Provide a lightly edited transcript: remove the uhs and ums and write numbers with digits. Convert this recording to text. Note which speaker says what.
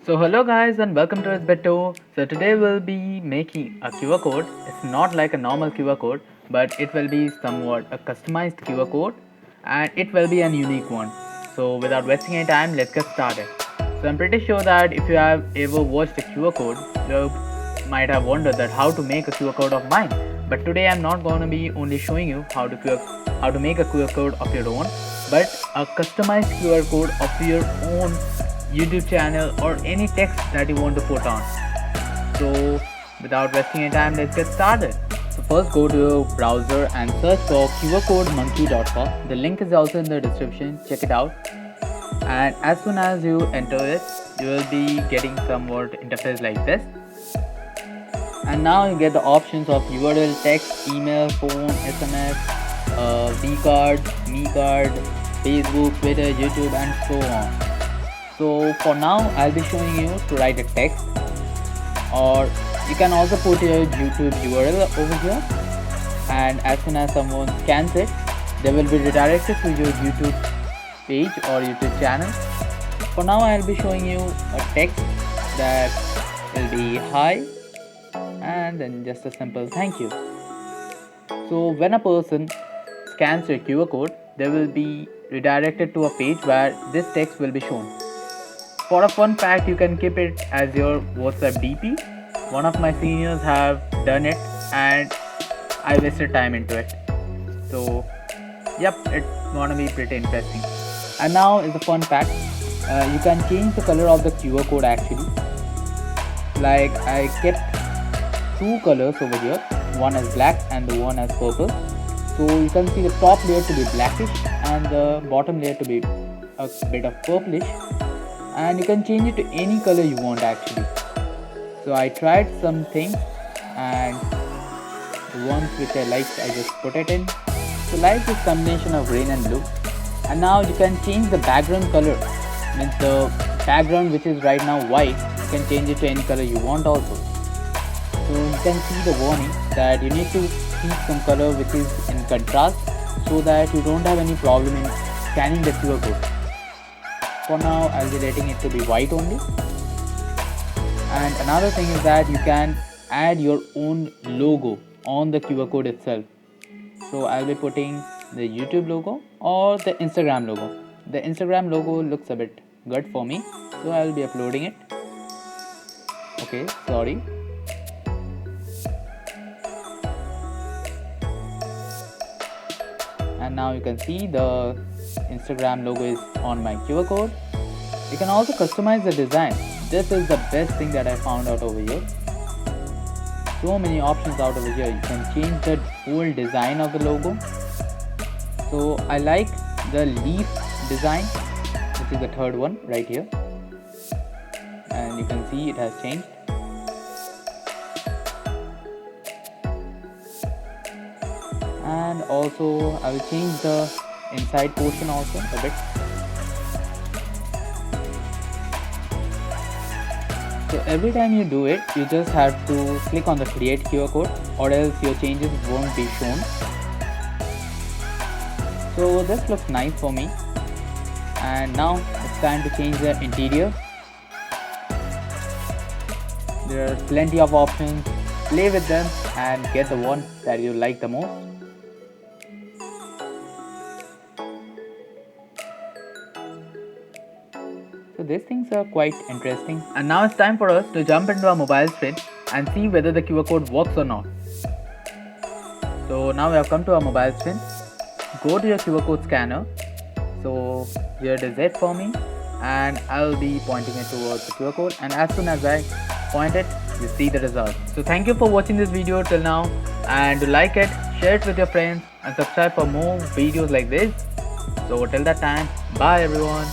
Speaker 1: So hello guys and welcome to Esbeto. So today we'll be making a QR code. It's not like a normal QR code, but it will be somewhat a customized QR code and it will be a unique one. So without wasting any time, let's get started. So I'm pretty sure that if you have ever watched a QR code, you might have wondered that how to make a QR code of mine. But today I'm not going to be only showing you how to make a QR code of your own, but a customized QR code of your own YouTube channel or any text that you want to put on. So without wasting any time, let's get started. So first go to your browser and search for qrcodemonkey.com. The link is also in the description, check it out. And as soon as you enter it, you will be getting somewhat interface like this. And now you get the options of URL, text, email, phone, SMS, vCard, MeCard, Facebook, Twitter, YouTube and so on. So for now I'll be showing you to write a text, or you can also put your YouTube URL over here, and as soon as someone scans it, they will be redirected to your YouTube page or YouTube channel. For now I'll be showing you a text that will be hi and then just a simple thank you. So when a person scans your QR code, they will be redirected to a page where this text will be shown. For a fun fact, you can keep it as your WhatsApp DP. One of my seniors have done it and I wasted time into it. So yep, it's gonna be pretty interesting. And now is the fun fact. You can change the color of the QR code actually. Like I kept two colors over here. One is black and the one is purple. So you can see the top layer to be blackish and the bottom layer to be a bit of purplish. And you can change it to any color you want actually. So I tried some things and the ones which I liked, I just put it in. So like this combination of green and blue. And now you can change the background color. Means the background which is right now white, you can change it to any color you want also. So you can see the warning that you need to keep some color which is in contrast so that you don't have any problem in scanning the QR code. For now I'll be letting it to be white only. And another thing is that you can add your own logo on the QR code itself. So I'll be putting the YouTube logo or the Instagram logo. The Instagram logo looks a bit good for me, so I'll be uploading it. Okay, sorry. And now you can see the Instagram logo is on my QR code. You can also customize the design. This is the best thing that I found out over here. So many options out over here. You can change the whole design of the logo. So I like the leaf design, which is the third one right here. And you can see it has changed. And also I will change the inside portion also a bit. So every time you do it, you just have to click on the create QR code, or else your changes won't be shown. So this looks nice for me. And now it's time to change the interior. There are plenty of options. Play with them and get the one that you like the most. So these things are quite interesting. And now it's time for us to jump into our mobile screen and see whether the QR code works or not. So now we have come to our mobile screen. Go to your QR code scanner. So here it is it for me, and I'll be pointing it towards the QR code, and as soon as I point it, you see the result. So thank you for watching this video till now, and do like it, share it with your friends and subscribe for more videos like this. So till that time, bye everyone.